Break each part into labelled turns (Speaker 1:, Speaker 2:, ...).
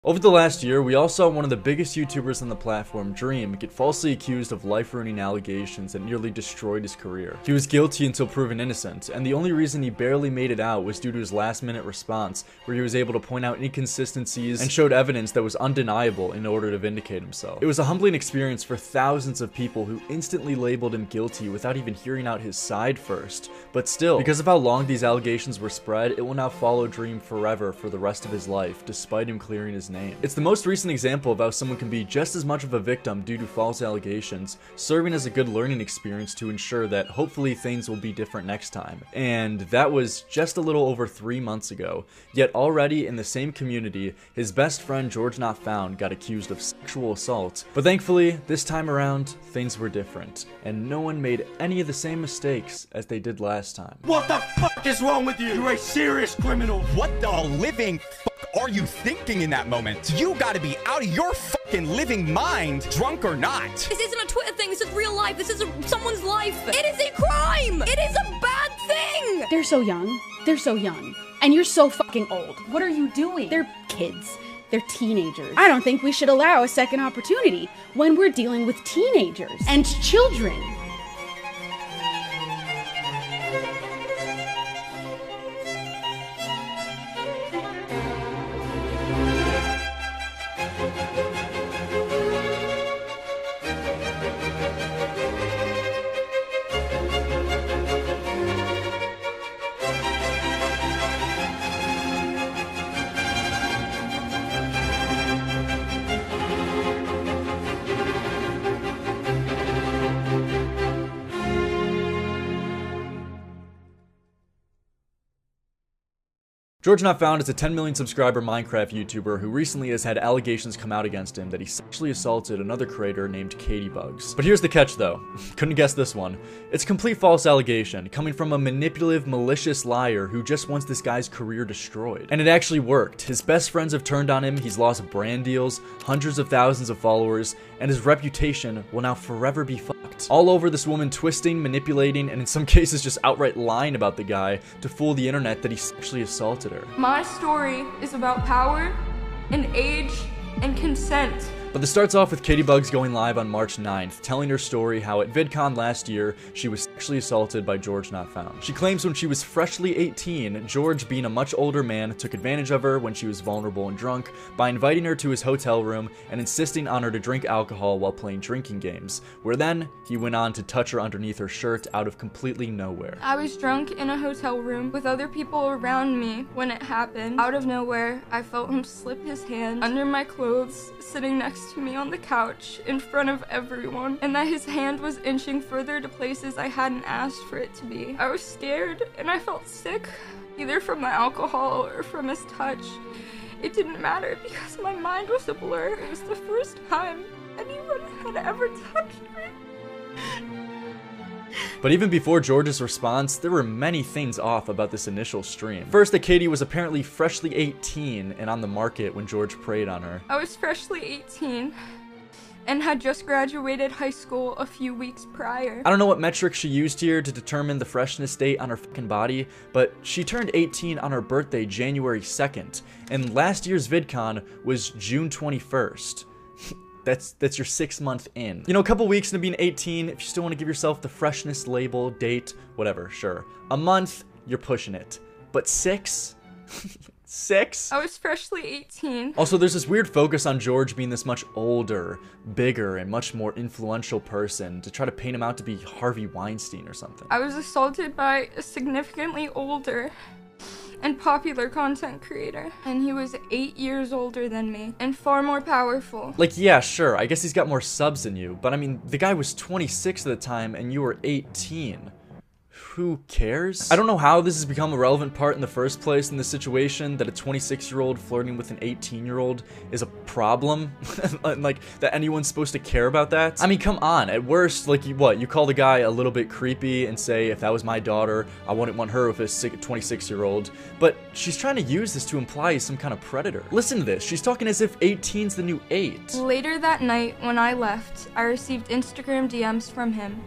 Speaker 1: Over the last year, we all saw one of the biggest YouTubers on the platform, Dream, get falsely accused of life-ruining allegations that nearly destroyed his career. He was guilty until proven innocent, and the only reason he barely made it out was due to his last-minute response, where he was able to point out inconsistencies and showed evidence that was undeniable in order to vindicate himself. It was a humbling experience for thousands of people who instantly labeled him guilty without even hearing out his side first. But still, because of how long these allegations were spread, it will now follow Dream forever for the rest of his life, despite him clearing his name. It's the most recent example of how someone can be just as much of a victim due to false allegations, serving as a good learning experience to ensure that hopefully things will be different next time. And that was just a little over 3 months ago. Yet already in the same community, his best friend GeorgeNotFound got accused of sexual assault. But thankfully, this time around, things were different, and no one made any of the same mistakes as they did last time.
Speaker 2: What the fuck is wrong with you? You're a serious criminal.
Speaker 3: What the living fuck are you thinking in that moment? You gotta be out of your fucking living mind, drunk or not.
Speaker 4: This isn't a Twitter thing, this is real life, this is someone's life. It is a crime! It is a bad thing!
Speaker 5: They're so young. They're so young. And you're so fucking old. What are you doing? They're kids. They're teenagers. I don't think we should allow a second opportunity when we're dealing with teenagers and children.
Speaker 1: GeorgeNotFound is a 10 million subscriber Minecraft YouTuber who recently has had allegations come out against him that he sexually assaulted another creator named Caitibugzz. But here's the catch though, couldn't guess this one. It's a complete false allegation, coming from a manipulative, malicious liar who just wants this guy's career destroyed. And it actually worked. His best friends have turned on him, he's lost brand deals, hundreds of thousands of followers, and his reputation will now forever be fucked. All over this woman twisting, manipulating, and in some cases just outright lying about the guy to fool the internet that he sexually assaulted her.
Speaker 6: My story is about power and age and consent.
Speaker 1: But this starts off with Caitibugzz going live on March 9th, telling her story how at VidCon last year, she was sexually assaulted by GeorgeNotFound. She claims when she was freshly 18, George, being a much older man, took advantage of her when she was vulnerable and drunk by inviting her to his hotel room and insisting on her to drink alcohol while playing drinking games, where then he went on to touch her underneath her shirt out of completely nowhere.
Speaker 6: I was drunk in a hotel room with other people around me when it happened. Out of nowhere, I felt him slip his hand under my clothes, sitting next to me on the couch in front of everyone, and that his hand was inching further to places I hadn't asked for it to be. I was scared and I felt sick, either from the alcohol or from his touch. It didn't matter because my mind was a blur. It was the first time anyone had ever touched me.
Speaker 1: But even before George's response, there were many things off about this initial stream. First, that Caiti was apparently freshly 18 and on the market when George preyed on her.
Speaker 6: I was freshly 18 and had just graduated high school a few weeks prior.
Speaker 1: I don't know what metrics she used here to determine the freshness date on her fucking body, but she turned 18 on her birthday January 2nd, and last year's VidCon was June 21st. That's your 6 month in. You know, a couple weeks into being 18, if you still want to give yourself the freshness label, date, whatever, sure. A month, you're pushing it. But 6? 6?
Speaker 6: I was freshly 18.
Speaker 1: Also, there's this weird focus on George being this much older, bigger, and much more influential person to try to paint him out to be Harvey Weinstein or something.
Speaker 6: I was assaulted by a significantly older and popular content creator, and he was 8 years older than me and far more powerful.
Speaker 1: Like, yeah, sure, I guess he's got more subs than you, but I mean, the guy was 26 at the time and you were 18. Who cares? I don't know how this has become a relevant part in the first place in this situation, that a 26-year-old flirting with an 18-year-old is a problem. Like, that anyone's supposed to care about that? I mean, come on, at worst, like, you call the guy a little bit creepy and say, if that was my daughter, I wouldn't want her with a 26-year-old. But she's trying to use this to imply he's some kind of predator. Listen to this, she's talking as if 18's the new 8.
Speaker 6: Later that night, when I left, I received Instagram DMs from him,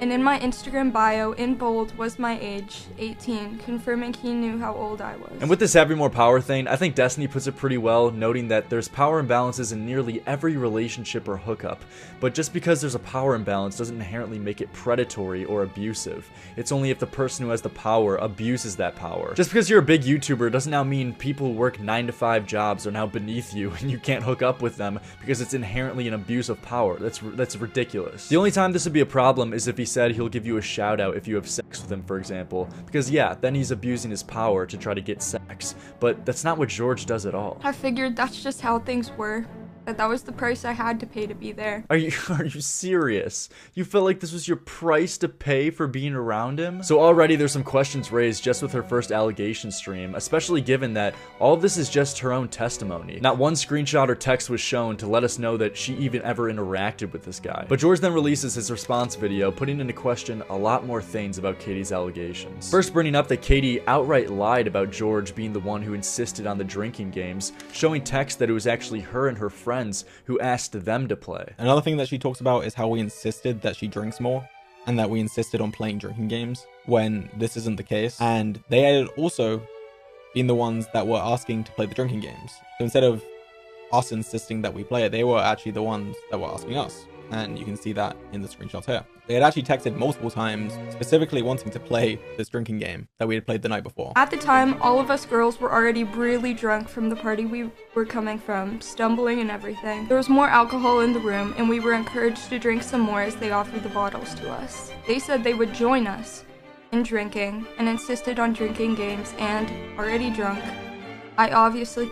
Speaker 6: And in my Instagram bio, in bold, was my age, 18, confirming he knew how old I was.
Speaker 1: And with this having more power thing, I think Destiny puts it pretty well, noting that there's power imbalances in nearly every relationship or hookup. But just because there's a power imbalance doesn't inherently make it predatory or abusive. It's only if the person who has the power abuses that power. Just because you're a big YouTuber doesn't now mean people who work 9-to-5 jobs are now beneath you and you can't hook up with them because it's inherently an abuse of power. That's ridiculous. The only time this would be a problem is if he said he'll give you a shout out if you have sex with him, for example, because yeah, then he's abusing his power to try to get sex, but that's not what George does at all.
Speaker 6: I figured that's just how things were. That was the price I had to pay to be there.
Speaker 1: Are you serious? You felt like this was your price to pay for being around him? So already there's some questions raised just with her first allegation stream, especially given that all of this is just her own testimony. Not one screenshot or text was shown to let us know that she even ever interacted with this guy. But George then releases his response video, putting into question a lot more things about Caiti's allegations. First bringing up that Caiti outright lied about George being the one who insisted on the drinking games, showing text that it was actually her and her friends who asked them to play.
Speaker 7: Another thing that she talks about is how we insisted that she drinks more and that we insisted on playing drinking games when this isn't the case. And they had also been the ones that were asking to play the drinking games. So instead of us insisting that we play it, they were actually the ones that were asking us. And you can see that in the screenshot here. They had actually texted multiple times, specifically wanting to play this drinking game that we had played the night before.
Speaker 6: At the time, all of us girls were already really drunk from the party we were coming from, stumbling and everything. There was more alcohol in the room, and we were encouraged to drink some more as they offered the bottles to us. They said they would join us in drinking, and insisted on drinking games, and, already drunk, I obviously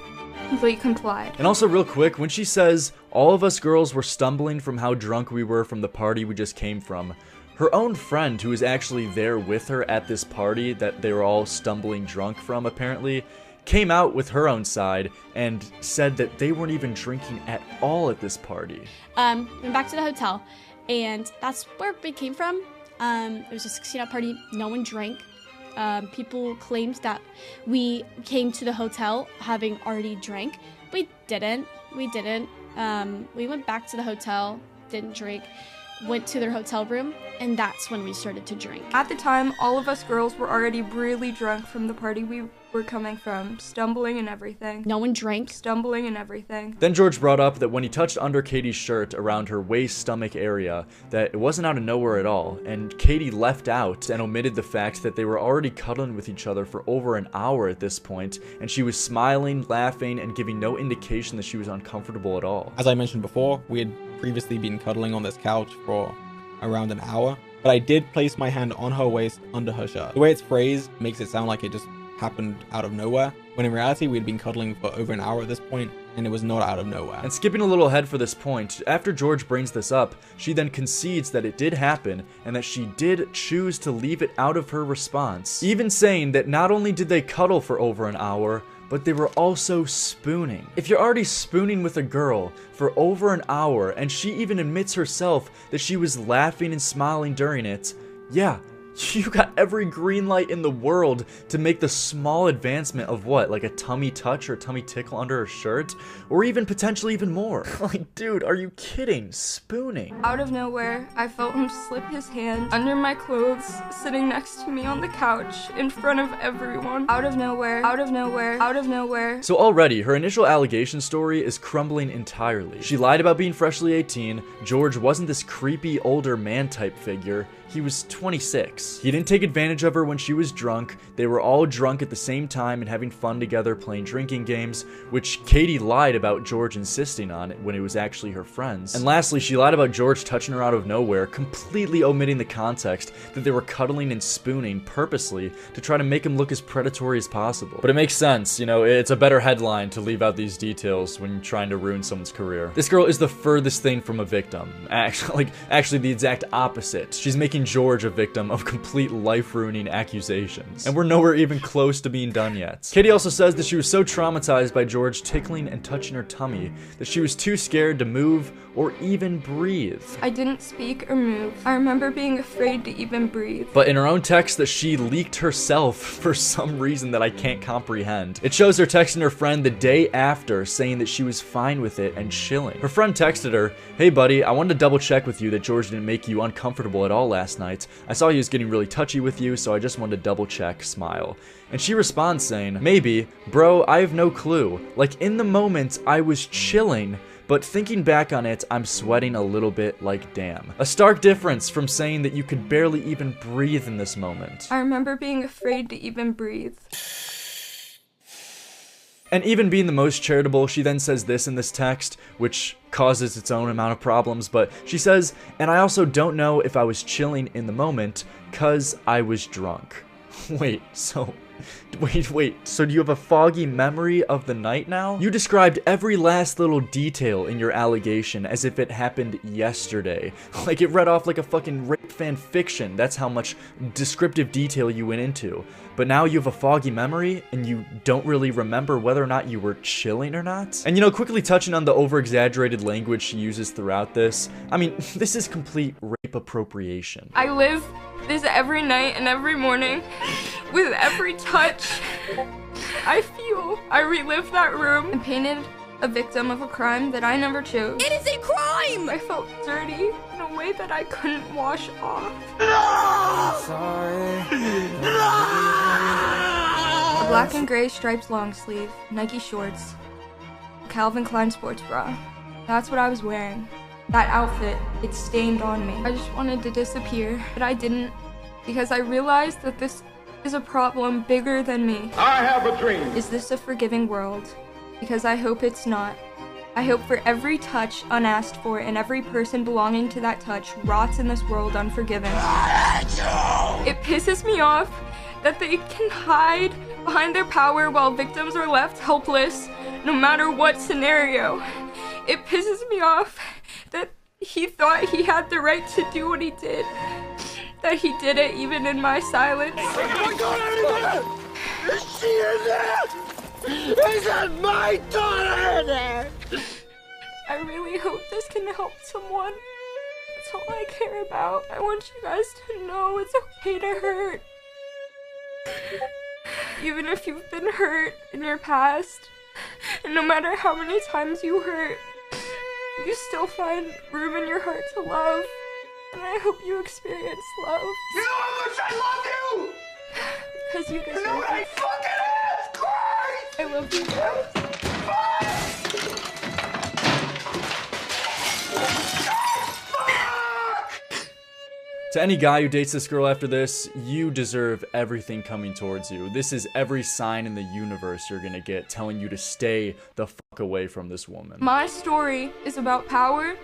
Speaker 6: complied.
Speaker 1: And also real quick, when she says all of us girls were stumbling from how drunk we were from the party we just came from, her own friend who was actually there with her at this party that they were all stumbling drunk from apparently, came out with her own side and said that they weren't even drinking at all at this party.
Speaker 8: Went back to the hotel, and that's where we came from. It was a 16-out party, no one drank. People claimed that we came to the hotel having already drank. We didn't. We went back to the hotel, didn't drink, went to their hotel room, and that's when we started to drink.
Speaker 6: At the time, all of us girls were already really drunk from the party we were coming from, stumbling and everything.
Speaker 8: No one drank.
Speaker 6: Stumbling and everything.
Speaker 1: Then George brought up that when he touched under Caiti's shirt around her waist stomach area, that it wasn't out of nowhere at all, and Caiti left out and omitted the fact that they were already cuddling with each other for over an hour at this point, and she was smiling, laughing, and giving no indication that she was uncomfortable at all.
Speaker 7: As I mentioned before, we had previously been cuddling on this couch for around an hour, but I did place my hand on her waist under her shirt. The way it's phrased makes it sound like it just happened out of nowhere, when in reality we had been cuddling for over an hour at this point, and it was not out of nowhere.
Speaker 1: And skipping a little ahead for this point, after George brings this up, she then concedes that it did happen and that she did choose to leave it out of her response, even saying that not only did they cuddle for over an hour, but they were also spooning. If you're already spooning with a girl for over an hour and she even admits herself that she was laughing and smiling during it, yeah, you got every green light in the world to make the small advancement of what, like a tummy touch or tummy tickle under her shirt? Or even potentially even more. Like, dude, are you kidding? Spooning.
Speaker 6: Out of nowhere, I felt him slip his hand under my clothes, sitting next to me on the couch, in front of everyone. Out of nowhere, out of nowhere, out of nowhere.
Speaker 1: So already, her initial allegation story is crumbling entirely. She lied about being freshly 18, George wasn't this creepy older man type figure, he was 26. He didn't take advantage of her when she was drunk, they were all drunk at the same time and having fun together playing drinking games, which Caiti lied about George insisting on when it was actually her friends. And lastly, she lied about George touching her out of nowhere, completely omitting the context that they were cuddling and spooning purposely to try to make him look as predatory as possible. But it makes sense, you know, it's a better headline to leave out these details when trying to ruin someone's career. This girl is the furthest thing from a victim. Actually the exact opposite. She's making George a victim of complete life-ruining accusations. And we're nowhere even close to being done yet. Caiti also says that she was so traumatized by George tickling and touching her tummy that she was too scared to move or even breathe.
Speaker 6: I didn't speak or move. I remember being afraid to even breathe.
Speaker 1: But in her own text that she leaked herself for some reason that I can't comprehend, it shows her texting her friend the day after saying that she was fine with it and chilling. Her friend texted her, "Hey buddy, I wanted to double check with you that George didn't make you uncomfortable at all last night. I saw he was getting really touchy with you, so I just wanted to double check, smile." And she responds saying, "Maybe, bro, I have no clue. Like in the moment, I was chilling, but thinking back on it, I'm sweating a little bit like damn." A stark difference from saying that you could barely even breathe in this moment.
Speaker 6: I remember being afraid to even breathe.
Speaker 1: And even being the most charitable, she then says this in this text, which causes its own amount of problems, but she says, "And I also don't know if I was chilling in the moment, 'cause I was drunk." Wait, so do you have a foggy memory of the night now? You described every last little detail in your allegation as if it happened yesterday. Like it read off like a fucking rape fan fiction. That's how much descriptive detail you went into. But now you have a foggy memory and you don't really remember whether or not you were chilling or not? And you know, quickly touching on the over-exaggerated language she uses throughout this, I mean, this is complete rape appropriation.
Speaker 6: I live this every night and every morning. With every touch I feel, I relive that room and painted a victim of a crime that I never chose.
Speaker 4: It is a crime!
Speaker 6: I felt dirty in a way that I couldn't wash off. A black and gray striped long sleeve, Nike shorts, Calvin Klein sports bra. That's what I was wearing. That outfit, it stained on me. I just wanted to disappear, but I didn't, because I realized that this is a problem bigger than me.
Speaker 2: I have a dream.
Speaker 6: Is this a forgiving world? Because I hope it's not. I hope for every touch unasked for and every person belonging to that touch rots in this world unforgiven. It pisses me off that they can hide behind their power while victims are left helpless no matter what scenario. It pisses me off that he thought he had the right to do what he did. That he did it even in my silence.
Speaker 2: Oh my God, is she in there? Is that my daughter in there?
Speaker 6: I really hope this can help someone. That's all I care about. I want you guys to know it's okay to hurt. Even if you've been hurt in your past, and no matter how many times you hurt, you still find room in your heart to love. And I hope you experience love.
Speaker 2: You know how much I love you!
Speaker 6: Because you deserve
Speaker 2: You know what I
Speaker 6: it.
Speaker 2: fucking is, Christ!
Speaker 6: I love you guys.
Speaker 1: To any guy who dates this girl after this, you deserve everything coming towards you. This is every sign in the universe you're gonna get telling you to stay the fuck away from this woman.
Speaker 6: My story is about power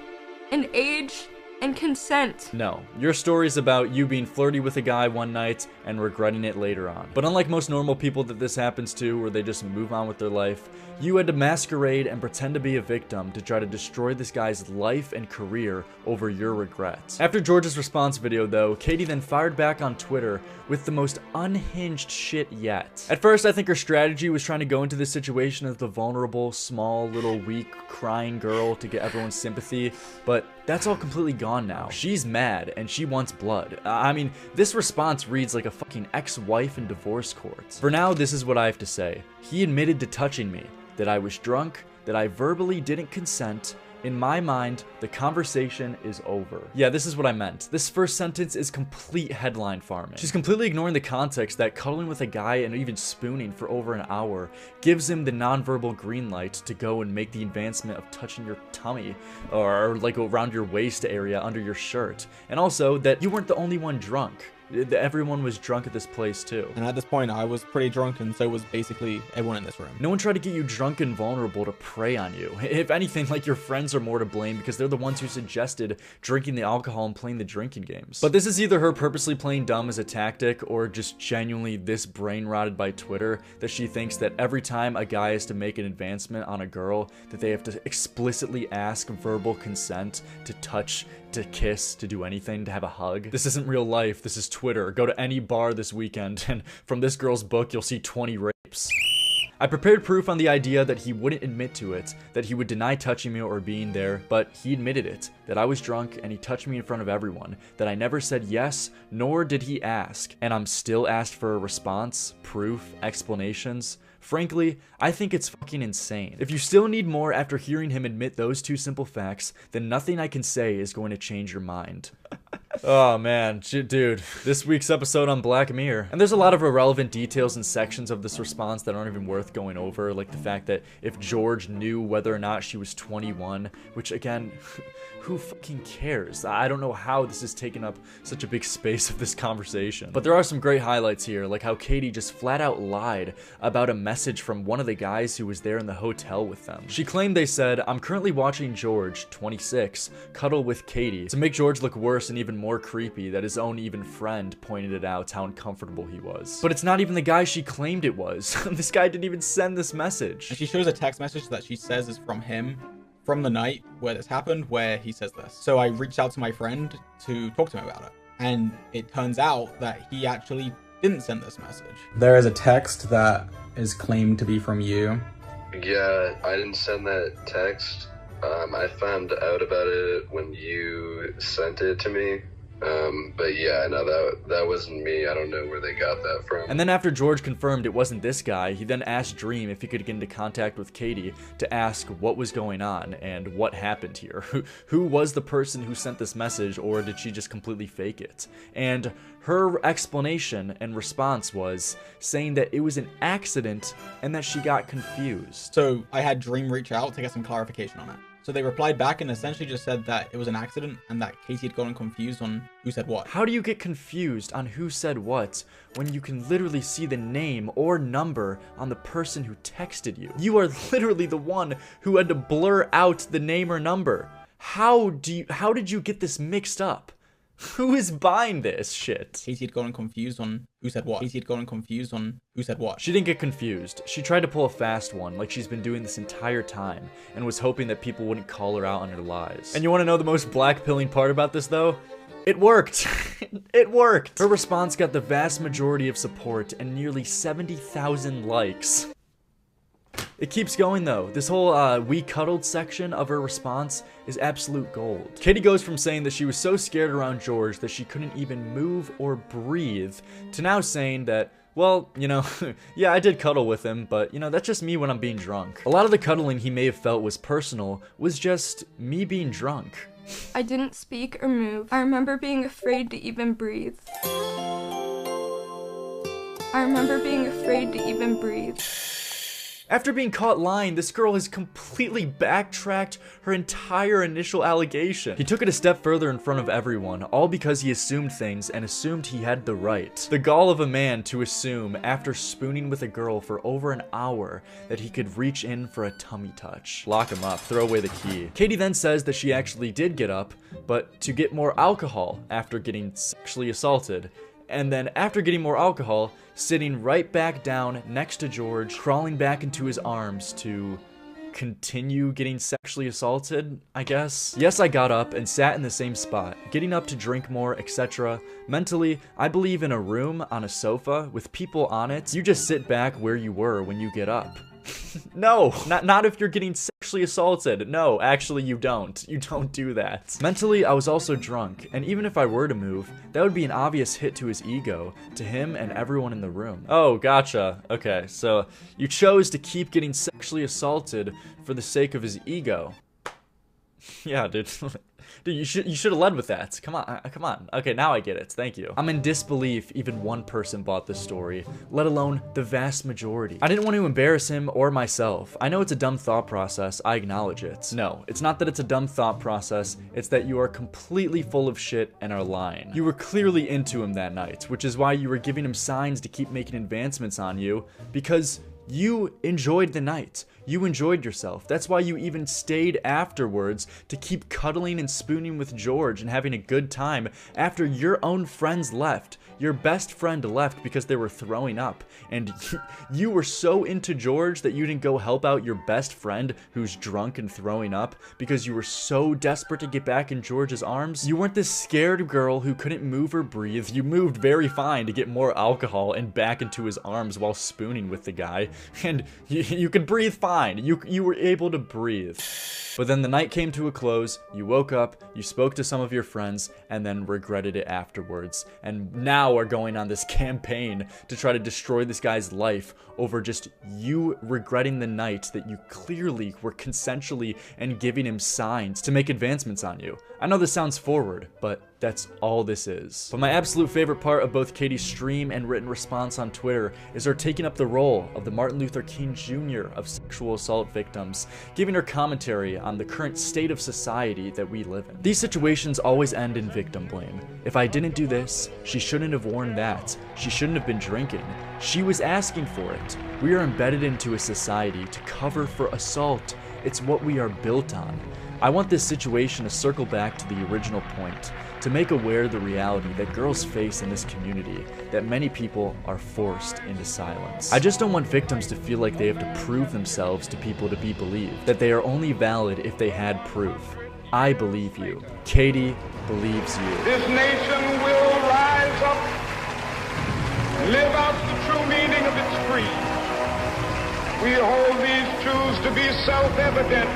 Speaker 6: and age and consent.
Speaker 1: No, your story's about you being flirty with a guy one night and regretting it later on. But unlike most normal people that this happens to, where they just move on with their life, you had to masquerade and pretend to be a victim to try to destroy this guy's life and career over your regrets. After George's response video though, Caiti then fired back on Twitter with the most unhinged shit yet. At first, I think her strategy was trying to go into this situation as the vulnerable, small, little, weak, crying girl to get everyone's sympathy, but that's all completely gone now. She's mad and she wants blood. I mean, this response reads like a fucking ex-wife in divorce court. For now, this is what I have to say. He admitted to touching me, that I was drunk, that I verbally didn't consent. In my mind, the conversation is over. Yeah, this is what I meant. This first sentence is complete headline farming. She's completely ignoring the context that cuddling with a guy and even spooning for over an hour gives him the nonverbal green light to go and make the advancement of touching your tummy or like around your waist area under your shirt. And also that you weren't the only one drunk. Everyone was drunk at this place too.
Speaker 7: And at this point, I was pretty drunk, and so was basically everyone in this room.
Speaker 1: No one tried to get you drunk and vulnerable to prey on you. If anything, like your friends are more to blame because they're the ones who suggested drinking the alcohol and playing the drinking games. But this is either her purposely playing dumb as a tactic or just genuinely this brain rotted by Twitter that she thinks that every time a guy is to make an advancement on a girl that they have to explicitly ask verbal consent to touch, to kiss, to do anything, to have a hug. This isn't real life. This is Twitter, go to any bar this weekend, and from this girl's book, you'll see 20 rapes. I prepared proof on the idea that he wouldn't admit to it, that he would deny touching me or being there, but he admitted it, that I was drunk and he touched me in front of everyone, that I never said yes, nor did he ask, and I'm still asked for a response, proof, explanations. Frankly, I think it's fucking insane. If you still need more after hearing him admit those two simple facts, then nothing I can say is going to change your mind. Oh man, dude, this week's episode on Black Mirror. And there's a lot of irrelevant details and sections of this response that aren't even worth going over, like the fact that if George knew whether or not she was 21, which again, who fucking cares? I don't know how this has taken up such a big space of this conversation. But there are some great highlights here, like how Caiti just flat out lied about a message from one of the guys who was there in the hotel with them. She claimed they said, "I'm currently watching George, 26, cuddle with Caiti," to make George look worse and even more creepy that his own even friend pointed it out how uncomfortable he was. But it's not even the guy she claimed it was. This guy didn't even send this message.
Speaker 7: And she shows a text message that she says is from him, from the night where this happened, where he says this. So I reached out to my friend to talk to him about it. And it turns out that he actually didn't send this message.
Speaker 9: There is a text that is claimed to be from you.
Speaker 10: Yeah, I didn't send that text. I found out about it when you sent it to me. But yeah, no, that wasn't me. I don't know where they got that from.
Speaker 1: And then after George confirmed it wasn't this guy, he then asked Dream if he could get into contact with Caiti to ask what was going on and what happened here. Who was the person who sent this message, or did she just completely fake it? And her explanation and response was saying that it was an accident and that she got confused.
Speaker 7: So I had Dream reach out to get some clarification on it. So they replied back and essentially just said that it was an accident and that Caiti had gotten confused on who said what.
Speaker 1: How do you get confused on who said what when you can literally see the name or number on the person who texted you? You are literally the one who had to blur out the name or number. How did you get this mixed up? Who is buying this shit?
Speaker 7: Caiti had gotten confused on who said what. Caiti had gotten confused on who said what.
Speaker 1: She didn't get confused. She tried to pull a fast one, like she's been doing this entire time, and was hoping that people wouldn't call her out on her lies. And you want to know the most black-pilling part about this, though? It worked. It worked. Her response got the vast majority of support and nearly 70,000 likes. It keeps going though. This whole we cuddled section of her response is absolute gold. Caiti goes from saying that she was so scared around George that she couldn't even move or breathe to now saying that, well, you know, yeah, I did cuddle with him, but you know, that's just me when I'm being drunk. A lot of the cuddling he may have felt was personal, was just me being drunk.
Speaker 6: I didn't speak or move. I remember being afraid to even breathe. I remember being afraid to even breathe.
Speaker 1: After being caught lying, this girl has completely backtracked her entire initial allegation. He took it a step further in front of everyone, all because he assumed things and assumed he had the right. The gall of a man to assume, after spooning with a girl for over an hour, that he could reach in for a tummy touch. Lock him up, throw away the key. Caiti then says that she actually did get up, but to get more alcohol after getting sexually assaulted. And then after getting more alcohol, sitting right back down next to George, crawling back into his arms to continue getting sexually assaulted, I guess. Yes, I got up and sat in the same spot, getting up to drink more, etc. Mentally, I believe in a room on a sofa with people on it, you just sit back where you were when you get up. No, not if you're getting sexually assaulted. No, actually you don't. You don't do that. Mentally, I was also drunk, and even if I were to move, that would be an obvious hit to his ego, to him and everyone in the room. Oh, gotcha. Okay, so you chose to keep getting sexually assaulted for the sake of his ego. Yeah, dude. Dude, you should have led with that. Come on, come on. Okay, now I get it. Thank you. I'm in disbelief even one person bought this story, let alone the vast majority. I didn't want to embarrass him or myself. I know it's a dumb thought process. I acknowledge it. No, it's not that it's a dumb thought process. It's that you are completely full of shit and are lying. You were clearly into him that night, which is why you were giving him signs to keep making advancements on you, because you enjoyed the night. You enjoyed yourself. That's why you even stayed afterwards to keep cuddling and spooning with George and having a good time after your own friends left. Your best friend left because they were throwing up, and you were so into George that you didn't go help out your best friend who's drunk and throwing up because you were so desperate to get back in George's arms. You weren't this scared girl who couldn't move or breathe. You moved very fine to get more alcohol and back into his arms while spooning with the guy, and you could breathe fine. You were able to breathe. But then the night came to a close, you woke up, you spoke to some of your friends, and then regretted it afterwards. And now are going on this campaign to try to destroy this guy's life over just you regretting the night that you clearly were consensually and giving him signs to make advancements on you. I know this sounds forward, but that's all this is. But my absolute favorite part of both Caiti's stream and written response on Twitter is her taking up the role of the Martin Luther King Jr. of sexual assault victims, giving her commentary on the current state of society that we live in. These situations always end in victim blame. If I didn't do this, she shouldn't have worn that. She shouldn't have been drinking. She was asking for it. We are embedded into a society to cover for assault. It's what we are built on. I want this situation to circle back to the original point, to make aware the reality that girls face in this community, that many people are forced into silence. I just don't want victims to feel like they have to prove themselves to people to be believed, that they are only valid if they had proof. I believe you. Caiti believes you.
Speaker 2: This nation will rise up, live out the true meaning of its creed. We hold these truths to be self-evident,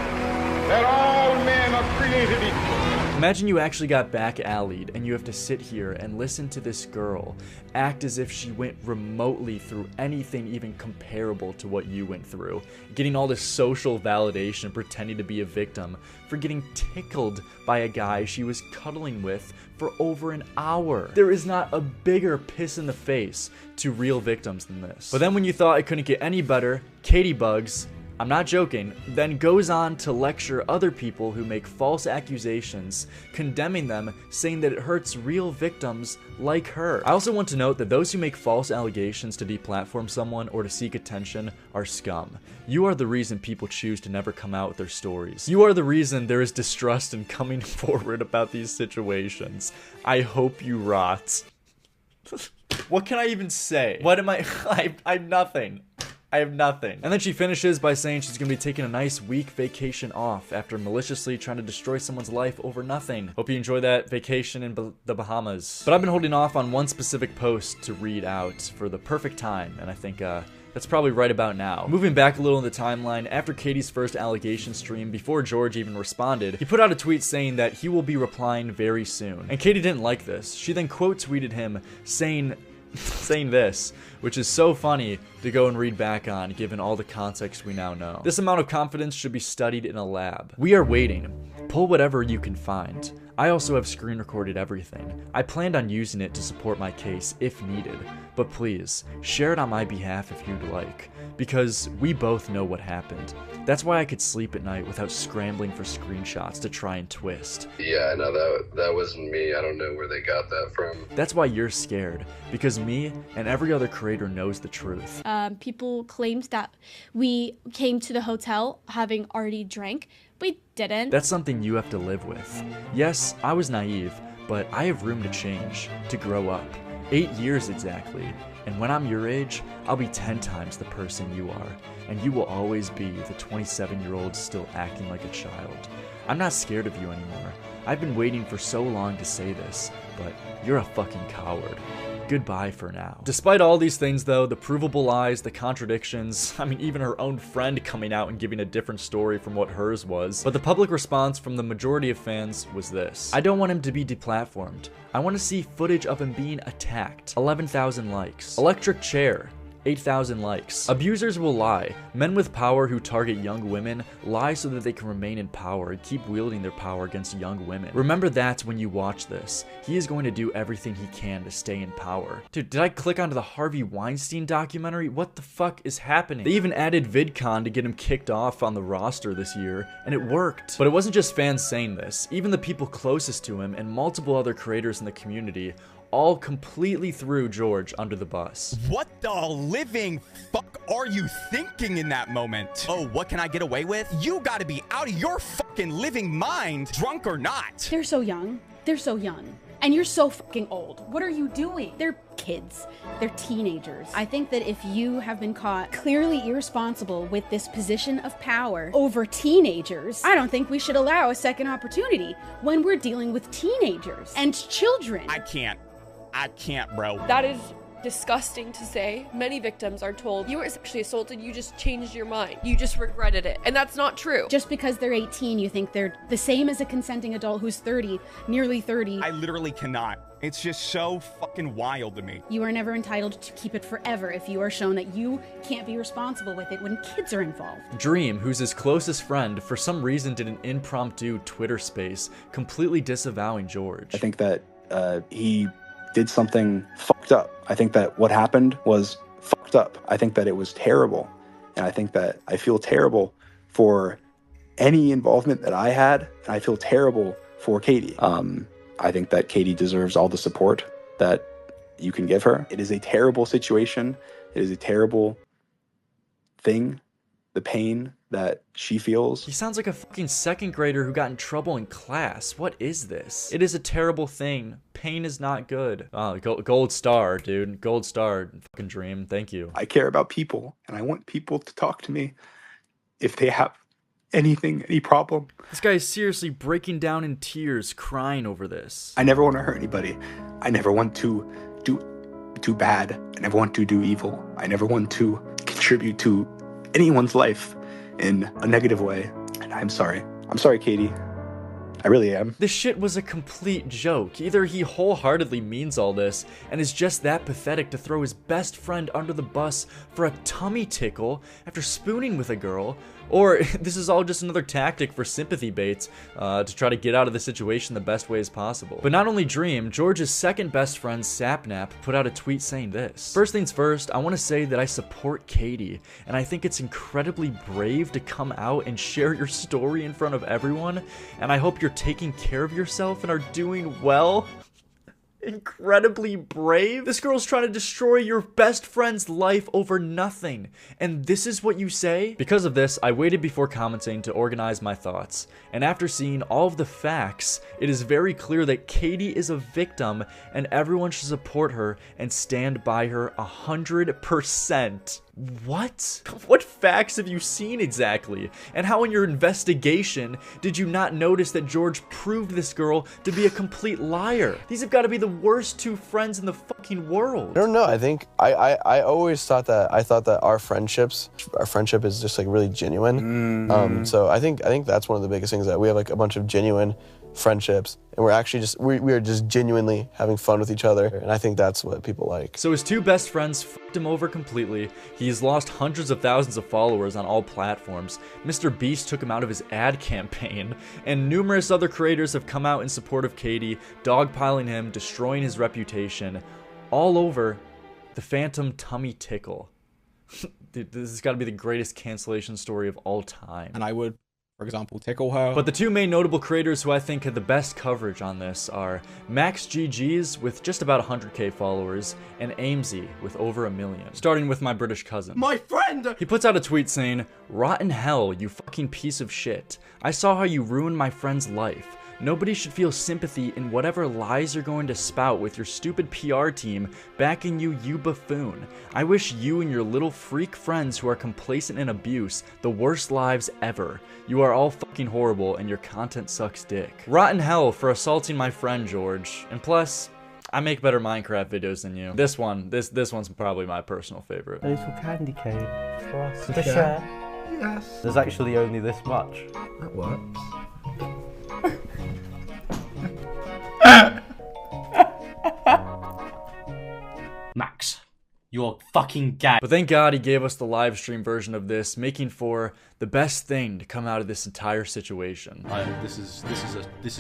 Speaker 2: that all men are created equal.
Speaker 1: Imagine you actually got back alleyed and you have to sit here and listen to this girl act as if she went remotely through anything even comparable to what you went through, getting all this social validation, pretending to be a victim, for getting tickled by a guy she was cuddling with for over an hour. There is not a bigger piss in the face to real victims than this. But then when you thought it couldn't get any better, Caitibugzz, I'm not joking, then goes on to lecture other people who make false accusations, condemning them, saying that it hurts real victims like her. I also want to note that those who make false allegations to deplatform someone or to seek attention are scum. You are the reason people choose to never come out with their stories. You are the reason there is distrust in coming forward about these situations. I hope you rot. What can I even say? What am I have nothing. I have nothing. And then she finishes by saying she's gonna be taking a nice week vacation off after maliciously trying to destroy someone's life over nothing. Hope you enjoy that vacation in the Bahamas. But I've been holding off on one specific post to read out for the perfect time, and I think that's probably right about now. Moving back a little in the timeline, after Caiti's first allegation stream, before George even responded, he put out a tweet saying that he will be replying very soon. And Caiti didn't like this. She then quote tweeted him saying this, which is so funny to go and read back on given all the context we now know. This amount of confidence should be studied in a lab. We are waiting. Pull whatever you can find. I also have screen recorded everything. I planned on using it to support my case if needed, but please, share it on my behalf if you'd like, because we both know what happened. That's why I could sleep at night without scrambling for screenshots to try and twist.
Speaker 10: Yeah, no, that wasn't me. I don't know where they got that from.
Speaker 1: That's why you're scared, because me and every other creator knows the truth.
Speaker 8: People claimed that we came to the hotel having already drank. We didn't.
Speaker 1: That's something you have to live with. Yes, I was naive, but I have room to change, to grow up. 8 years exactly. And when I'm your age, I'll be 10 times the person you are. And you will always be the 27-year-old still acting like a child. I'm not scared of you anymore. I've been waiting for so long to say this, but you're a fucking coward. Goodbye for now. Despite all these things though, the provable lies, the contradictions, I mean even her own friend coming out and giving a different story from what hers was, but the public response from the majority of fans was this. I don't want him to be deplatformed. I want to see footage of him being attacked. 11,000 likes. Electric chair. 8,000 likes. Abusers will lie. Men with power who target young women lie so that they can remain in power and keep wielding their power against young women. Remember that when you watch this. He is going to do everything he can to stay in power. Dude, did I click onto the Harvey Weinstein documentary? What the fuck is happening? They even added VidCon to get him kicked off on the roster this year, and it worked. But it wasn't just fans saying this. Even the people closest to him and multiple other creators in the community all completely threw George under the bus.
Speaker 3: What the living fuck are you thinking in that moment? Oh, what can I get away with? You gotta be out of your fucking living mind, drunk or not.
Speaker 5: They're so young. They're so young. And you're so fucking old. What are you doing? They're kids. They're teenagers. I think that if you have been caught clearly irresponsible with this position of power over teenagers, I don't think we should allow a second opportunity when we're dealing with teenagers and children.
Speaker 3: I can't, bro.
Speaker 11: That is disgusting to say. Many victims are told, you were sexually assaulted, you just changed your mind. You just regretted it. And that's not true.
Speaker 5: Just because they're 18, you think they're the same as a consenting adult who's 30, nearly 30.
Speaker 3: I literally cannot. It's just so fucking wild to me.
Speaker 5: You are never entitled to keep it forever if you are shown that you can't be responsible with it when kids are involved.
Speaker 1: Dream, who's his closest friend, for some reason did an impromptu Twitter space completely disavowing George.
Speaker 12: I think that he did something fucked up. I think that what happened was fucked up. I think that it was terrible. And I think that I feel terrible for any involvement that I had. And I feel terrible for Caiti. I think that Caiti deserves all the support that you can give her. It is a terrible situation. It is a terrible thing. The pain that she feels.
Speaker 1: He sounds like a fucking second grader who got in trouble in class. What is this? It is a terrible thing. Pain is not good. Gold star, dude. Gold star. Fucking Dream. Thank you.
Speaker 12: I care about people, and I want people to talk to me if they have anything, any problem.
Speaker 1: This guy is seriously breaking down in tears, crying over this.
Speaker 12: I never want to hurt anybody. I never want to do bad. I never want to do evil. I never want to contribute to anyone's life in a negative way. And I'm sorry. I'm sorry, Caiti. I really am.
Speaker 1: This shit was a complete joke. Either he wholeheartedly means all this and is just that pathetic to throw his best friend under the bus for a tummy tickle after spooning with a girl, or this is all just another tactic for sympathy baits to try to get out of the situation the best way as possible. But not only Dream, George's second best friend, Sapnap, put out a tweet saying this. First things first, I want to say that I support Caiti, and I think it's incredibly brave to come out and share your story in front of everyone, and I hope you're taking care of yourself and are doing well. Incredibly brave? This girl's trying to destroy your best friend's life over nothing, and this is what you say? Because of this, I waited before commenting to organize my thoughts, and after seeing all of the facts, it is very clear that Caiti is a victim and everyone should support her and stand by her 100%. What? What facts have you seen exactly? And how in your investigation did you not notice that George proved this girl to be a complete liar? These have got to be the worst two friends in the fucking world.
Speaker 13: I don't know. I think I always thought that our friendship is just like really genuine. So I think that's one of the biggest things, that we have like a bunch of genuine friendships, and we're actually just we are just genuinely having fun with each other, and I think that's what people like.
Speaker 1: So his two best friends fucked him over completely. He's lost hundreds of thousands of followers on all platforms. Mr. Beast took him out of his ad campaign, and numerous other creators have come out in support of Caiti, dogpiling him, destroying his reputation, all over the phantom tummy tickle. Dude, this has got to be the greatest cancellation story of all time.
Speaker 7: And I would, for example, tickle her.
Speaker 1: But the two main notable creators who I think had the best coverage on this are Max GG's with just about 100k followers and Aimsy with over 1 million. Starting with my British cousin.
Speaker 14: My friend!
Speaker 1: He puts out a tweet saying, "Rotten hell, you fucking piece of shit. I saw how you ruined my friend's life. Nobody should feel sympathy in whatever lies you're going to spout with your stupid PR team backing you, you buffoon. I wish you and your little freak friends who are complacent in abuse the worst lives ever. You are all fucking horrible and your content sucks dick." Rotten hell for assaulting my friend George. And plus, I make better Minecraft videos than you. This one's probably my personal favorite.
Speaker 14: A little candy cane for us to share. Yes. There's actually only this much. That works.
Speaker 15: Max, you you're fucking gay.
Speaker 1: But thank God he gave us the live stream version of this, making for the best thing to come out of this entire situation.
Speaker 15: This is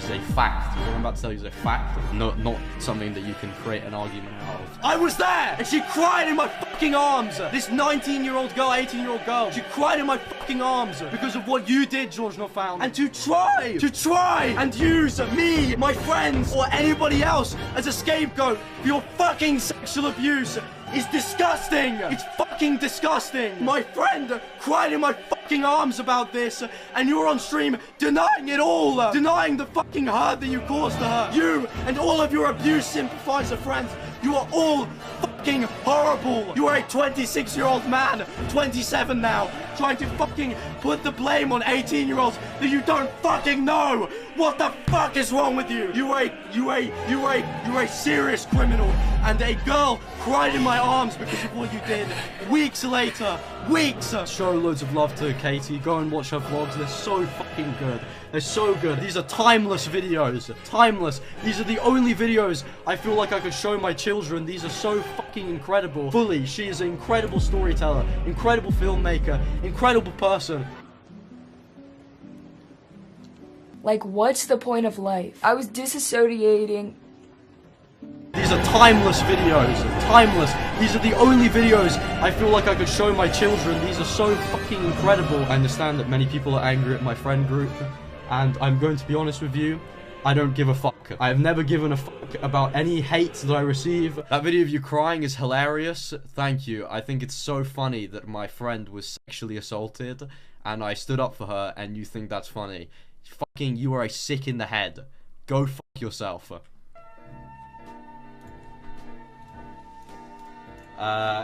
Speaker 15: a fact. What I'm about to tell you is a fact, not something that you can create an argument out of. I was there, and she cried in my fucking arms. This 19-year-old girl, 18-year-old girl, she cried in my fucking arms because of what you did, GeorgeNotFound. And to try and use me, my friends, or anybody else as a scapegoat for your fucking sexual abuse is disgusting. It's fucking disgusting. My friend cried in my fucking arms about this, and you're on stream denying it all, denying the fucking hurt that you caused to her. You and all of your abuse sympathizer friends, you are all fucking horrible. You are a 26-year-old man, 27 now, trying to fucking put the blame on 18-year-olds that you don't fucking know. What the fuck is wrong with you? You are a serious criminal, and a girl cried in my arms because of what you did. Weeks later, weeks. Show loads of love to Caiti. Go and watch her vlogs. They're so fucking good. They're so good. These are timeless videos. Timeless. These are the only videos I feel like I could show my children. These are so fucking incredible. Fully, she is an incredible storyteller, incredible filmmaker, incredible person.
Speaker 6: Like, what's the point of life? I was disassociating.
Speaker 15: These are timeless videos. Timeless. These are the only videos I feel like I could show my children. These are so fucking incredible. I understand that many people are angry at my friend group, and I'm going to be honest with you, I don't give a fuck. I have never given a fuck about any hate that I receive. That video of you crying is hilarious. Thank you. I think it's so funny that my friend was sexually assaulted, and I stood up for her, and you think that's funny. Fucking, you are a sick in the head. Go fuck yourself.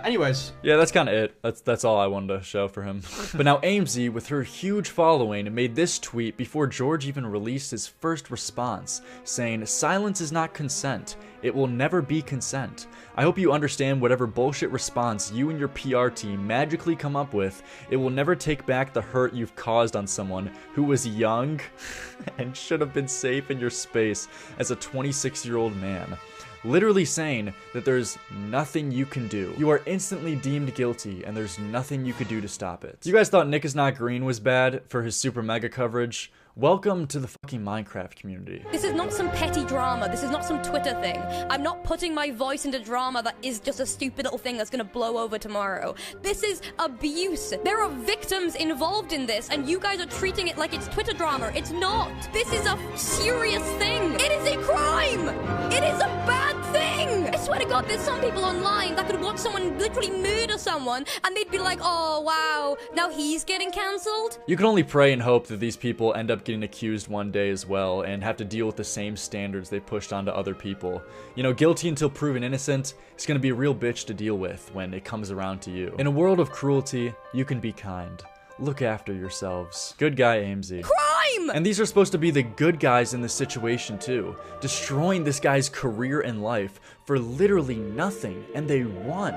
Speaker 15: Anyways.
Speaker 1: Yeah, that's kind of it. That's all I wanted to show for him. But now AimZ, with her huge following, made this tweet before George even released his first response, saying, "Silence is not consent. It will never be consent. I hope you understand whatever bullshit response you and your PR team magically come up with, it will never take back the hurt you've caused on someone who was young and should have been safe in your space as a 26-year-old man." Literally saying that there's nothing you can do. You are instantly deemed guilty, and there's nothing you could do to stop it. You guys thought Nick is Not Green was bad for his super mega coverage? Welcome to the fucking Minecraft community.
Speaker 4: This is not some petty drama. This is not some Twitter thing. I'm not putting my voice into drama that is just a stupid little thing that's gonna blow over tomorrow. This is abuse. There are victims involved in this, and you guys are treating it like it's Twitter drama. It's not. This is a serious thing. It is a crime. It is a bad thing. I swear to God, there's some people online that could watch someone literally murder someone, and they'd be like, oh, wow, now he's getting cancelled?
Speaker 1: You can only pray and hope that these people end up getting accused one day as well and have to deal with the same standards they pushed onto other people. You know, guilty until proven innocent is gonna be a real bitch to deal with when it comes around to you. In a world of cruelty, you can be kind. Look after yourselves. Good guy, AimZ.
Speaker 4: Crime!
Speaker 1: And these are supposed to be the good guys in this situation too, destroying this guy's career and life for literally nothing, and they won.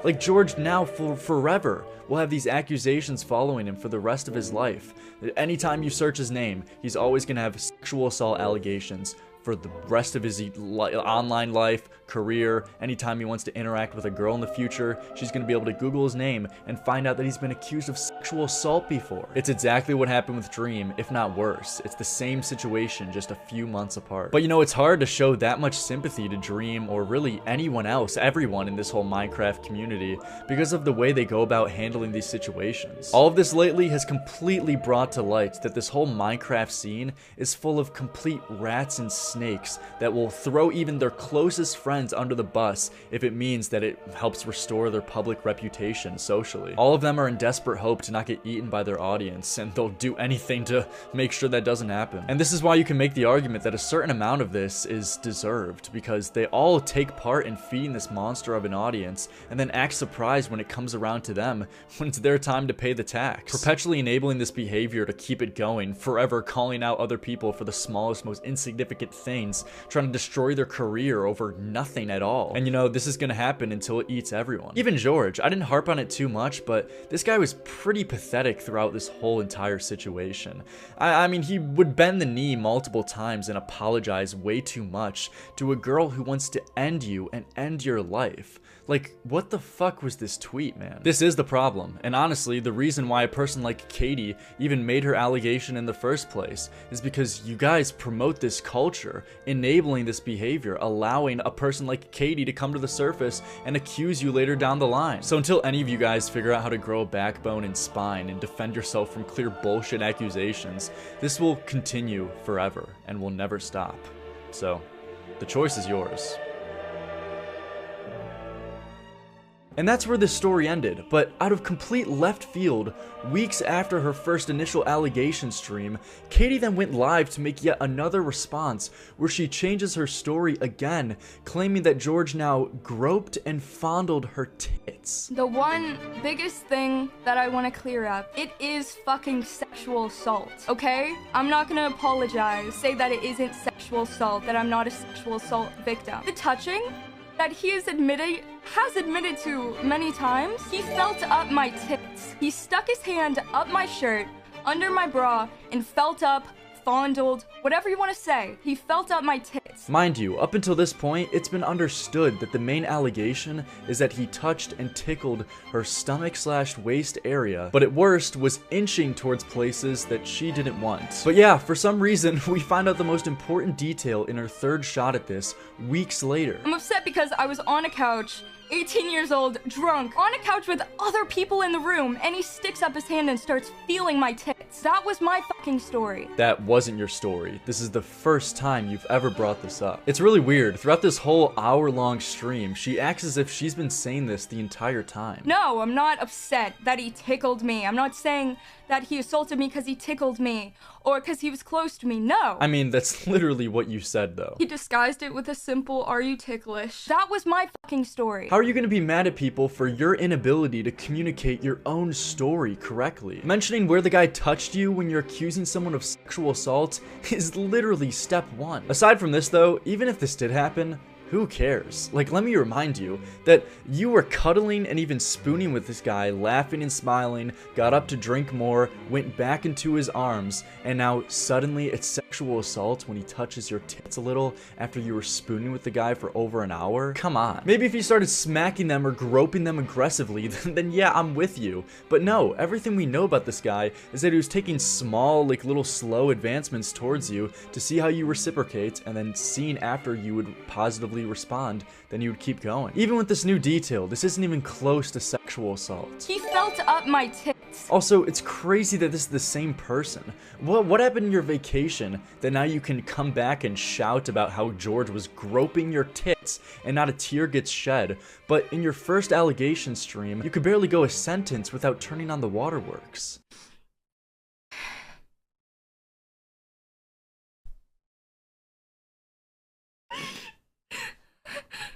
Speaker 1: Like George now forever will have these accusations following him for the rest of his life. Anytime you search his name, he's always gonna have sexual assault allegations for the rest of his online life, career. Anytime he wants to interact with a girl in the future, she's gonna be able to Google his name and find out that he's been accused of sexual assault before. It's exactly what happened with Dream, if not worse. It's the same situation, just a few months apart. But you know, it's hard to show that much sympathy to Dream, or really anyone else, everyone in this whole Minecraft community, because of the way they go about handling these situations. All of this lately has completely brought to light that this whole Minecraft scene is full of complete rats and snakes that will throw even their closest friends under the bus if it means that it helps restore their public reputation socially. All of them are in desperate hope to not get eaten by their audience, and they'll do anything to make sure that doesn't happen. And this is why you can make the argument that a certain amount of this is deserved, because they all take part in feeding this monster of an audience and then act surprised when it comes around to them when it's their time to pay the tax. Perpetually enabling this behavior to keep it going, forever calling out other people for the smallest, most insignificant things, trying to destroy their career over nothing at all. And you know, this is gonna happen until it eats everyone. Even George, I didn't harp on it too much, but this guy was pretty pathetic throughout this whole entire situation. I mean, he would bend the knee multiple times and apologize way too much to a girl who wants to end you and end your life. Like, what the fuck was this tweet, man? This is the problem, and honestly, the reason why a person like Caiti even made her allegation in the first place is because you guys promote this culture, enabling this behavior, allowing a person like Caiti to come to the surface and accuse you later down the line. So until any of you guys figure out how to grow a backbone and spine and defend yourself from clear bullshit accusations, this will continue forever and will never stop. So, the choice is yours. And that's where this story ended, but out of complete left field, weeks after her first initial allegation stream, Caiti then went live to make yet another response where she changes her story again, claiming that George now groped and fondled her tits.
Speaker 6: The one biggest thing that I want to clear up, it is fucking sexual assault, okay? I'm not gonna apologize, say that it isn't sexual assault, that I'm not a sexual assault victim. The touching that he has admitted to many times, he felt up my tits. He stuck his hand up my shirt, under my bra, and felt up, fondled, whatever you want to say. He felt up my tits.
Speaker 1: Mind you, up until this point, it's been understood that the main allegation is that he touched and tickled her stomach/waist area, but at worst was inching towards places that she didn't want. But yeah, for some reason, we find out the most important detail in her third shot at this weeks later.
Speaker 6: I'm upset because I was on a couch, 18 years old, drunk, on a couch with other people in the room, and he sticks up his hand and starts feeling my tits. That was my fucking story.
Speaker 1: That wasn't your story. This is the first time you've ever brought this up. It's really weird. Throughout this whole hour-long stream, she acts as if she's been saying this the entire time.
Speaker 6: No, I'm not upset that he tickled me. I'm not saying that he assaulted me because he tickled me or because he was close to me. No.
Speaker 1: I mean, that's literally what you said, though.
Speaker 6: He disguised it with a simple, "Are you ticklish?" That was my fucking story.
Speaker 1: How are you going to be mad at people for your inability to communicate your own story correctly? Mentioning where the guy touched you when you're accusing someone of sexual assault is literally step one. Aside from this, though, even if this did happen, who cares? Like, let me remind you that you were cuddling and even spooning with this guy, laughing and smiling, got up to drink more, went back into his arms, and now suddenly it's sexual assault when he touches your tits a little after you were spooning with the guy for over an hour? Come on. Maybe if you started smacking them or groping them aggressively, then yeah, I'm with you. But no, everything we know about this guy is that he was taking small, like little slow advancements towards you to see how you reciprocate, and then seeing after you would positively respond, then you would keep going. Even with this new detail, this isn't even close to sexual assault.
Speaker 6: He felt up my tits.
Speaker 1: Also, it's crazy that this is the same person. What happened in your vacation that now you can come back and shout about how George was groping your tits and not a tear gets shed, but in your first allegation stream, you could barely go a sentence without turning on the waterworks?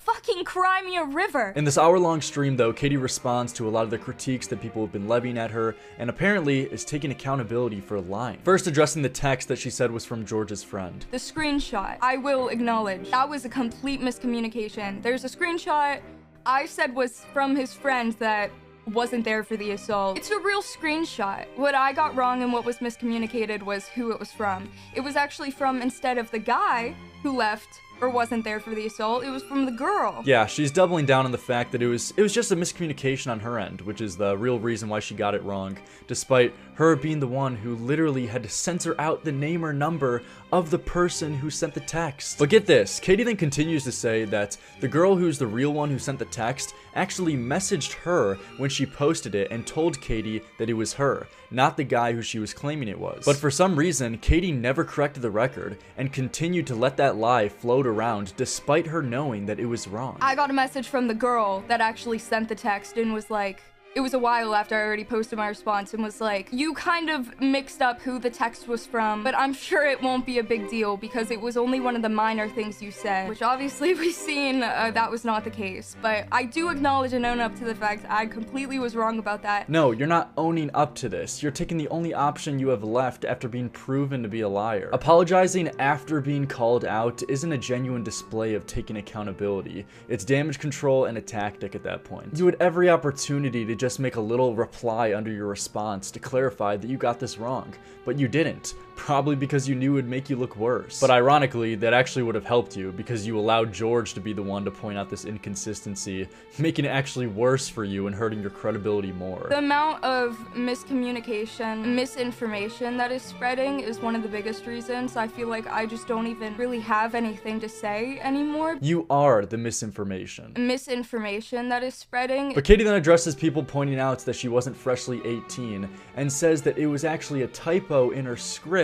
Speaker 6: Fucking cry me a river.
Speaker 1: In this hour-long stream, though, Caiti responds to a lot of the critiques that people have been levying at her, and apparently is taking accountability for lying. First, addressing the text that she said was from George's friend.
Speaker 6: The screenshot, I will acknowledge, that was a complete miscommunication. There's a screenshot I said was from his friend that wasn't there for the assault. It's a real screenshot. What I got wrong and what was miscommunicated was who it was from. It was actually from, instead of the guy who left or wasn't there for the assault, it was from the girl.
Speaker 1: Yeah, she's doubling down on the fact that it was just a miscommunication on her end, which is the real reason why she got it wrong, despite her being the one who literally had to censor out the name or number of the person who sent the text. But get this, Caiti then continues to say that the girl who's the real one who sent the text actually messaged her when she posted it and told Caiti that it was her, not the guy who she was claiming it was. But for some reason, Caiti never corrected the record and continued to let that lie float around despite her knowing that it was wrong.
Speaker 6: I got a message from the girl that actually sent the text and was like, It was a while after I already posted my response and was like, you kind of mixed up who the text was from, but I'm sure it won't be a big deal because it was only one of the minor things you said, which obviously we've seen that was not the case. But I do acknowledge and own up to the fact I completely was wrong about that.
Speaker 1: No, you're not owning up to this. You're taking the only option you have left after being proven to be a liar. Apologizing after being called out isn't a genuine display of taking accountability. It's damage control and a tactic at that point. You had every opportunity to just make a little reply under your response to clarify that you got this wrong, but you didn't. Probably because you knew it would make you look worse. But ironically, that actually would have helped you because you allowed George to be the one to point out this inconsistency, making it actually worse for you and hurting your credibility more.
Speaker 6: The amount of miscommunication, misinformation that is spreading is one of the biggest reasons. I feel like I just don't even really have anything to say anymore.
Speaker 1: You are the misinformation.
Speaker 6: Misinformation that is spreading.
Speaker 1: But Caiti then addresses people pointing out that she wasn't freshly 18 and says that it was actually a typo in her script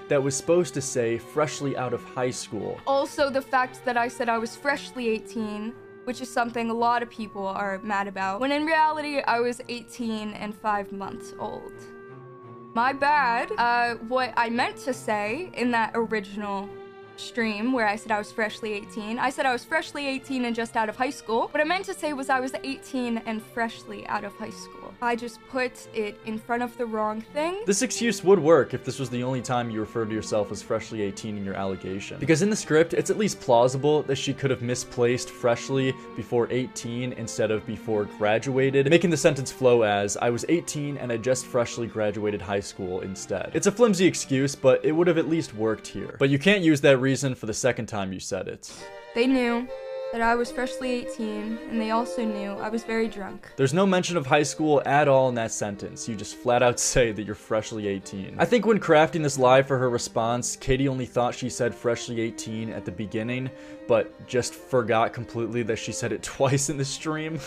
Speaker 1: that was supposed to say freshly out of high school.
Speaker 6: Also, the fact that I said I was freshly 18, which is something a lot of people are mad about, when in reality I was 18 and 5 months old. My bad. What I meant to say in that original stream where I said I was freshly 18, I said I was freshly 18 and just out of high school. What I meant to say was I was 18 and freshly out of high school. I just put it in front of the wrong thing.
Speaker 1: This excuse would work if this was the only time you referred to yourself as freshly 18 in your allegation. Because in the script, it's at least plausible that she could have misplaced freshly before 18 instead of before graduated, making the sentence flow as, I was 18 and I just freshly graduated high school instead. It's a flimsy excuse, but it would have at least worked here. But you can't use that reason for the second time you said it.
Speaker 6: They knew that I was freshly 18, and they also knew I was very drunk.
Speaker 1: There's no mention of high school at all in that sentence. You just flat out say that you're freshly 18. I think when crafting this lie for her response, Caiti only thought she said freshly 18 at the beginning, but just forgot completely that she said it twice in the stream.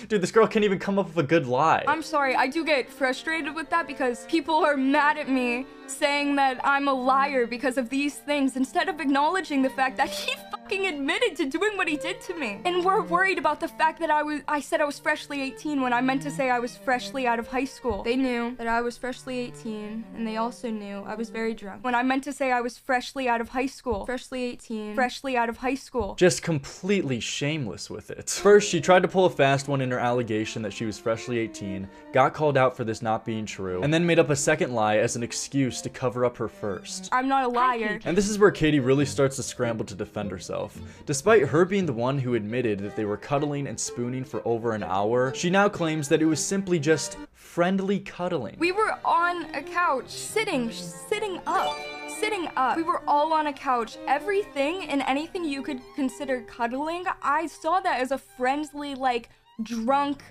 Speaker 1: Dude, this girl can't even come up with a good lie.
Speaker 6: I'm sorry, I do get frustrated with that because people are mad at me saying that I'm a liar because of these things instead of acknowledging the fact that he fucking admitted to doing what he did to me. And we're worried about the fact that I said I was freshly 18 when I meant to say I was freshly out of high school. They knew that I was freshly 18, and they also knew I was very drunk when I meant to say I was freshly out of high school. Freshly 18, freshly out of high school.
Speaker 1: Just completely shameless with it. First, she tried to pull a fast one in her allegation that she was freshly 18, got called out for this not being true, and then made up a second lie as an excuse to cover up her first.
Speaker 6: I'm not a liar.
Speaker 1: And this is where Caiti really starts to scramble to defend herself. Despite her being the one who admitted that they were cuddling and spooning for over an hour, she now claims that it was simply just friendly cuddling.
Speaker 6: We were on a couch, sitting up. We were all on a couch. Everything and anything you could consider cuddling, I saw that as a friendly, like, drunk,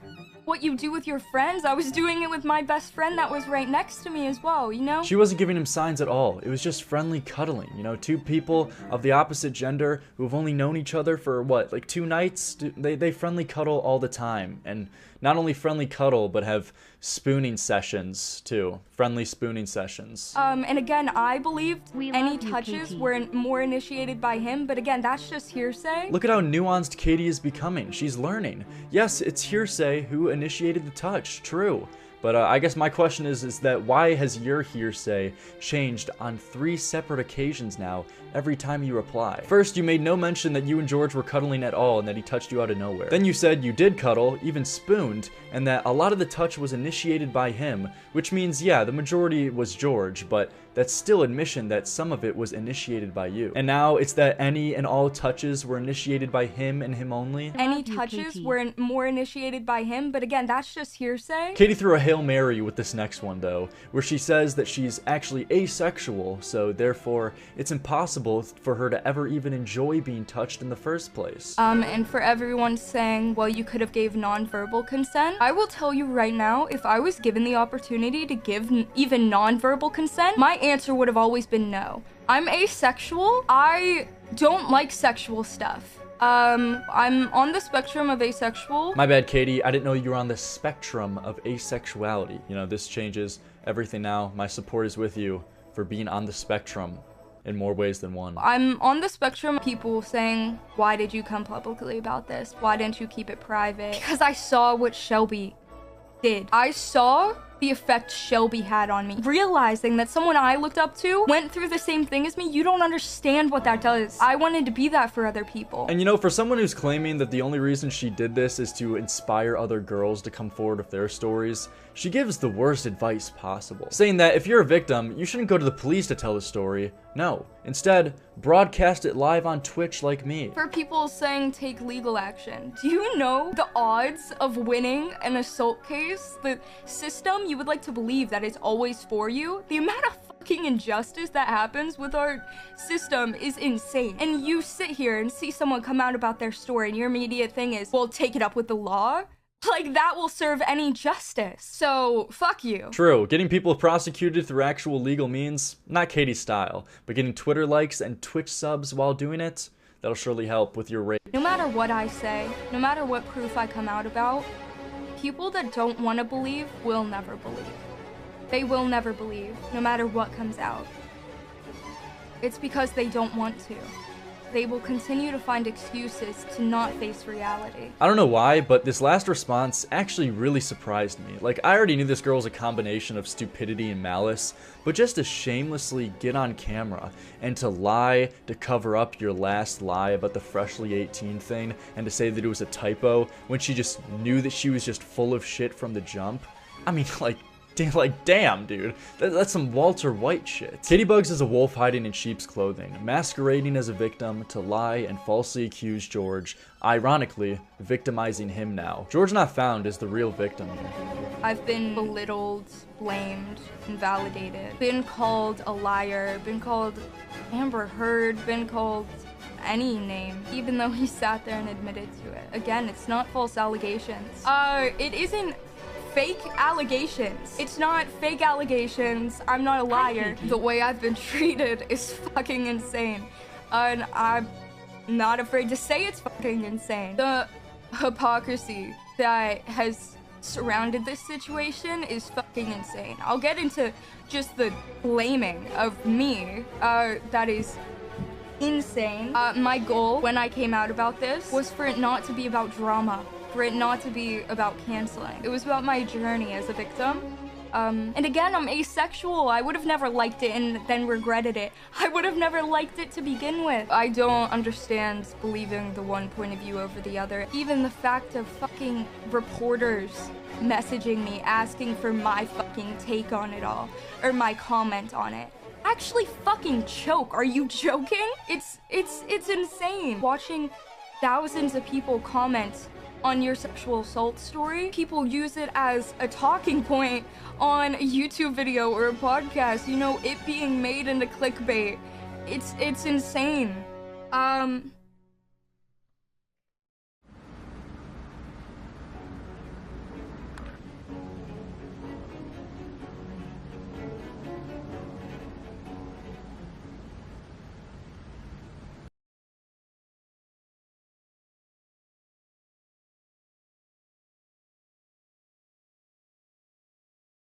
Speaker 6: what you do with your friends. I was doing it with my best friend that was right next to me as well, you know?
Speaker 1: She wasn't giving him signs at all. It was just friendly cuddling, you know? Two people of the opposite gender who have only known each other for, what, like 2 nights? They friendly cuddle all the time. And not only friendly cuddle, but have spooning sessions, too. Friendly spooning sessions.
Speaker 6: And again, I believed any touches were more initiated by him, but again, that's just hearsay.
Speaker 1: Look at how nuanced Caiti is becoming. She's learning. Yes, it's hearsay who initiated the touch, true. But I guess my question is that why has your hearsay changed on 3 separate occasions now every time you reply? First, you made no mention that you and George were cuddling at all and that he touched you out of nowhere. Then you said you did cuddle, even spooned, and that a lot of the touch was initiated by him, which means, yeah, the majority was George, but that's still admission that some of it was initiated by you. And now it's that any and all touches were initiated by him and him only?
Speaker 6: Any touches were more initiated by him, but again, that's just hearsay.
Speaker 1: Caiti threw a Hail Mary with this next one, though, where she says that she's actually asexual, so therefore it's impossible for her to ever even enjoy being touched in the first place.
Speaker 6: And for everyone saying, well, you could have gave non-verbal consent, I will tell you right now, if I was given the opportunity to give even non-verbal consent, my answer would have always been no. I'm asexual. I don't like sexual stuff. I'm on the spectrum of asexual.
Speaker 1: My bad, Caiti. I didn't know you were on the spectrum of asexuality. You know, this changes everything now. My support is with you for being on the spectrum. in more ways than one.
Speaker 6: I'm on the spectrum of people saying, why did you come publicly about this? Why didn't you keep it private? Because I saw what Shelby did. I saw the effect Shelby had on me. Realizing that someone I looked up to went through the same thing as me, you don't understand what that does. I wanted to be that for other people.
Speaker 1: And you know, for someone who's claiming that the only reason she did this is to inspire other girls to come forward with their stories, she gives the worst advice possible. Saying that if you're a victim, you shouldn't go to the police to tell the story. No. Instead, broadcast it live on Twitch like me.
Speaker 6: For people saying take legal action, do you know the odds of winning an assault case? The system you would like to believe that it's always for you? The amount of fucking injustice that happens with our system is insane. And you sit here and see someone come out about their story and your immediate thing is, well, take it up with the law? Like, that will serve any justice. So, fuck you.
Speaker 1: True, getting people prosecuted through actual legal means, not Caiti's style, but getting Twitter likes and Twitch subs while doing it, that'll surely help with your rate.
Speaker 6: No matter what I say, no matter what proof I come out about, people that don't want to believe will never believe. They will never believe, no matter what comes out. It's because they don't want to. They will continue to find excuses to not face reality.
Speaker 1: I don't know why, but this last response actually really surprised me. Like, I already knew this girl was a combination of stupidity and malice, but just to shamelessly get on camera and to lie to cover up your last lie about the freshly 18 thing and to say that it was a typo when she just knew that she was just full of shit from the jump. I mean, damn, dude. That's some Walter White shit. Caitibugzz is a wolf hiding in sheep's clothing, masquerading as a victim to lie and falsely accuse George, ironically, victimizing him now. GeorgeNotFound is the real victim here.
Speaker 6: I've been belittled, blamed, invalidated, been called a liar, been called Amber Heard, been called any name, even though he sat there and admitted to it. Again, it's not false allegations. It isn't fake allegations. It's not fake allegations. I'm not a liar. The way I've been treated is fucking insane. And I'm not afraid to say it's fucking insane. The hypocrisy that has surrounded this situation is fucking insane. I'll get into just the blaming of me. That is insane. My goal when I came out about this was for it not to be about drama. For it not to be about canceling. It was about my journey as a victim. And again, I'm asexual. I would have never liked it and then regretted it. I would have never liked it to begin with. I don't understand believing the one point of view over the other. Even the fact of fucking reporters messaging me, asking for my fucking take on it all, or my comment on it. Actually fucking choke. Are you joking? It's insane. Watching thousands of people comment on your sexual assault story. People use it as a talking point on a YouTube video or a podcast, you know, it being made into clickbait. It's insane.